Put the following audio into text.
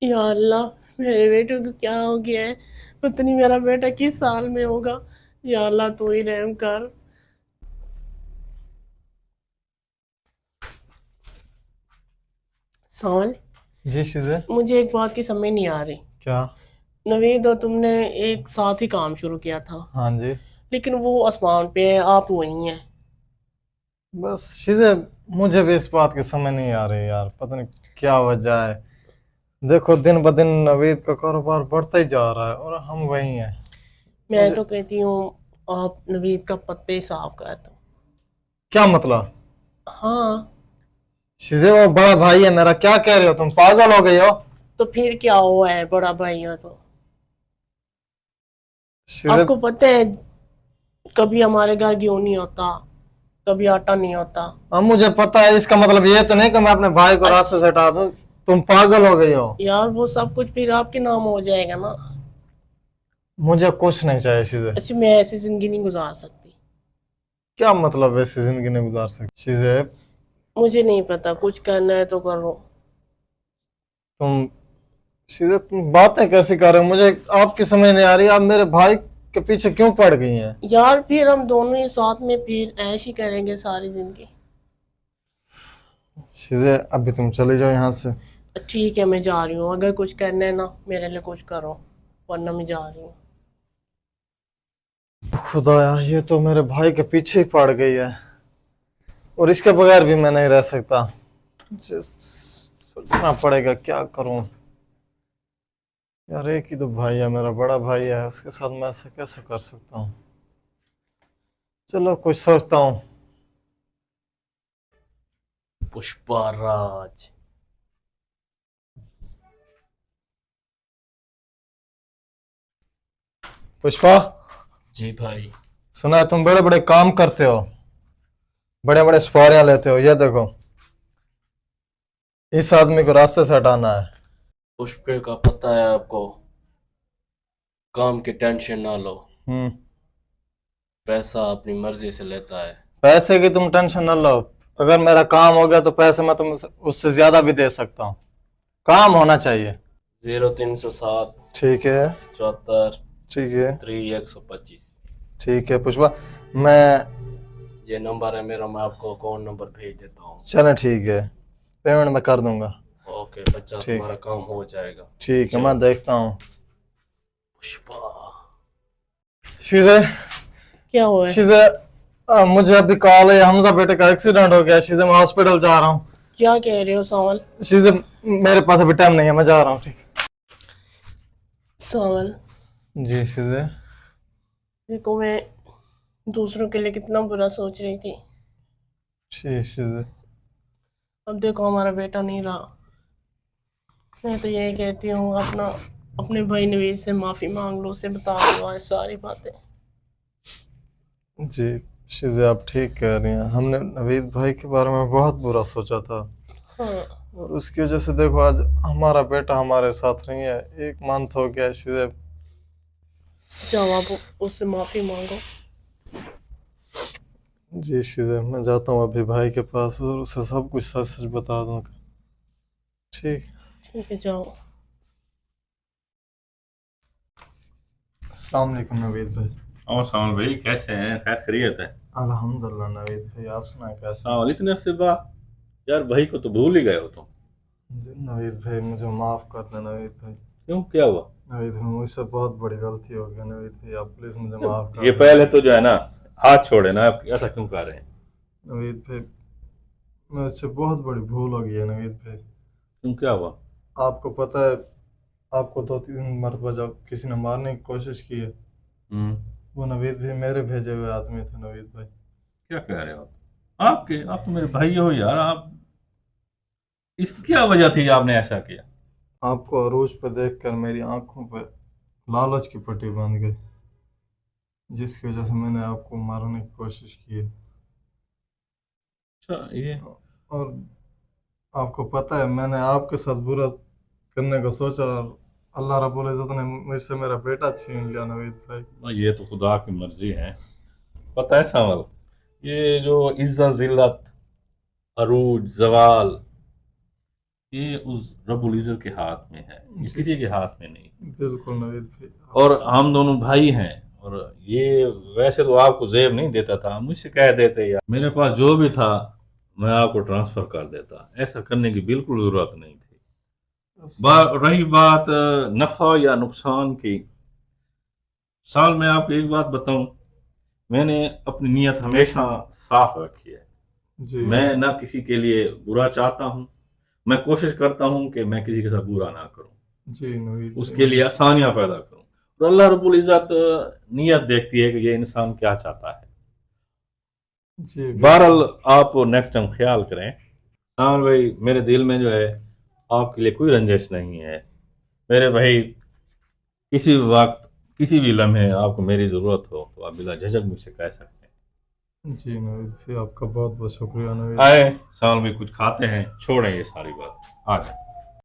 या अल्लाह, मेरे बेटे को क्या हो गया है? पता नहीं मेरा बेटा किस साल में होगा। या अल्लाह, तू ही रहम कर। साल, जी शीज़े। मुझे एक बात की समझ नहीं आ रही। क्या? नवीद और तुमने एक साथ ही काम शुरू किया था, हाँ जी। लेकिन वो आसमान पे है, आप वहीं हैं। बस शीज़े, मुझे भी इस बात की समझ नहीं आ रही यार, पता नहीं क्या वजह है। देखो दिन ब दिन नवीद का कारोबार बढ़ता ही जा रहा है और हम वही हैं। मैं मुझे तो कहती हूँ आप नवीद का पत्ते ही साफ कर दो। क्या मतलब? हाँ। शीज़े वो बड़ा भाई है मेरा, क्या कह रहे हो तुम? पागल हो गई हो? तो फिर क्या हुआ है, बड़ा भाई है तो। शीज़े, आपको पता है, कभी हमारे घर गेहूं नहीं होता, कभी आटा नहीं होता। अब मुझे पता है, इसका मतलब ये तो नहीं कि मैं अपने भाई को रास्ते से अच्छा हटा दूं। तुम पागल हो गई हो? यार, वो सब कुछ फिर आपके नाम हो जाएगा ना। मुझे कुछ नहीं चाहिए शीज़े। अच्छा, मैं ऐसी जिंदगी नहीं गुजार सकती। क्या मतलब वैसी जिंदगी नहीं गुजार सकती शीज़े? मुझे नहीं पता, कुछ करना है तो करो। तुम शीज़े, तुम बातें कैसे कर रहे हो? मुझे आपकी समझ नहीं आ रही। आप मेरे भाई के पीछे क्यों पड़ गई हैं? यार, फिर हम दोनों ही साथ में फिर ऐश ही करेंगे सारी जिंदगी। शीज़े, अभी तुम चले जाओ यहाँ से। ठीक है, मैं जा रही हूँ। अगर कुछ करना है ना, मेरे लिए कुछ करो, वरना मैं जा रही हूँ। खुदाया, ये तो मेरे भाई के पीछे ही पड़ गई है और इसके बगैर भी मैं नहीं रह सकता। मुझे सोचना पड़ेगा क्या करूं। यार एक ही तो भाई है, मेरा बड़ा भाई है, उसके साथ मैं ऐसे कैसे कर सकता हूँ? चलो कुछ सोचता हूँ। पुष्पा राज। पुष्पा, जी भाई। सुना है तुम बड़े बड़े काम करते हो, बड़े बड़े सफारियां लेते हो। ये देखो, इस आदमी को रास्ते से हटाना है। पुष्पे का पता है आपको, काम की टेंशन ना लो। हम्म। पैसा अपनी मर्जी से लेता है। पैसे की तुम टेंशन न लो। अगर मेरा काम हो गया तो पैसे मैं तुम उससे ज्यादा भी दे सकता हूँ। काम होना चाहिए। 0307, ठीक है। 74, ठीक है। 125। ठीक है पुष्पा, मैं ये नंबर है मेरा, मैं आपको अकाउंट नंबर भेज देता हूँ। चलें, ठीक है, पेमेंट मैं कर दूंगा। ओके बच्चा, ठीक। तुम्हारा काम हो जाएगा। ठीक है, मैं जाओ। देखता हूँ। पुष्पा। शीज़े, क्या हुआ है? शीज़े, मुझे अभी कॉल है, हमजा बेटे का एक्सीडेंट हो गया। शीज़े, मैं हॉस्पिटल जा रहा हूँ। क्या कह रहे हो सावल? शीज़े, मेरे पास अभी टाइम नहीं है, मैं जा रहा हूँ। ठीक। सावल, जी शीज़े। देखो, मैं दूसरों के लिए कितना बुरा सोच रही थी। शीज़े, अब देखो, हमारा बेटा नहीं रहा। मैं तो यही कहती हूँ, अपना अपने भाई नवीद से माफ़ी मांग लो, उससे बता दो आज सारी बातें। जी शीज़े, आप ठीक कह रही हैं। हमने नवीद भाई के बारे में बहुत बुरा सोचा था हाँ। और उसकी वजह से देखो आज हमारा बेटा हमारे साथ नहीं है। 1 मंथ हो गया शीज़े। जाओ, आप उससे माफ़ी मांगो। जी शीज़े, मैं जाता हूँ अभी भाई के पास और उसे सब कुछ सच सच बता दूंगा। ठीक। ठीक है, जाओ। अस्सलाम वालेकुम नवीद भाई। और सावन भाई कैसे हैं? खैर खैरियत है? अल्हम्दुलिल्लाह नवीद भाई, आप सुनाए कैसे हैं? सावन इतने अरसे बाद, यार भाई को तो भूल ही गए हो तुम। जी नवीद भाई, मुझे माफ़ कर देना नवीद भाई। क्यों, क्या हुआ? नवीद भाई, मुझसे बहुत बड़ी गलती हो गई नवीद भाई, आप प्लीज़ मुझे माफ़ कर ये दें। पहले तो जो है ना, हाथ छोड़े ना, आप ऐसा क्यों कर रहे हैं? नवीद भाई, मुझसे बहुत बड़ी भूल हो गई है नवीद भाई। क्यों, क्या हुआ? आपको पता है, आपको 2-3 मरतबा जब किसी ने मारने की कोशिश की है, हम्म। वो नवीद भाई मेरे भेजे हुए आदमी थे नवीद भाई। क्या कह रहे हो आप तो मेरे भाई हो यार। आप इस क्या वजह थी आपने ऐसा किया? आपको अरूज पे देखकर मेरी आंखों पे लालच की पट्टी बांध गई, जिसकी वजह से मैंने आपको मारने की कोशिश की है। अच्छा ये। और आपको पता है, मैंने आपके साथ बुरा करने का सोचा और अल्लाह रब्बुल इज़्ज़त ने मुझसे मेरा बेटा छीन लिया नवीद भाई। ये तो खुदा की मर्जी है। पता है सावल, ये जो इज्जत जिल्लत, अरूज जवाल, ये उस रब्बुल इज़्ज़त के हाथ में है, ये किसी के हाथ में नहीं। बिल्कुल नवीद भाई। और हम दोनों भाई हैं। और ये वैसे तो आपको जेब नहीं देता था, मुझसे कह देते यार मेरे पास जो भी था मैं आपको ट्रांसफर कर देता, ऐसा करने की बिल्कुल जरूरत नहीं थी। रही बात नफा या नुकसान की, साल में आपको एक बात बताऊं, मैंने अपनी नीयत हमेशा साफ रखी है। जी मैं ना किसी के लिए बुरा चाहता हूँ, मैं कोशिश करता हूँ कि मैं किसी के साथ बुरा ना करूँ, जी नवीद उसके लिए आसानियां पैदा करूँ। और अल्लाह रब्बुल इज़्ज़त नियत देखती है कि ये इंसान क्या चाहता है। जी बहरहाल आप नेक्स्ट टाइम ख्याल करें। हाँ भाई, मेरे दिल में जो है आपके लिए कोई रंजिश नहीं है मेरे भाई। किसी भी वक्त, किसी भी लम्हे आपको मेरी ज़रूरत हो तो आप बिला झिझक मुझसे कह सकते हैं। जी नवीद भाई, आपका बहुत बहुत शुक्रिया नवीद। आए साल में कुछ खाते हैं, छोड़ें ये सारी बात, आ जाए।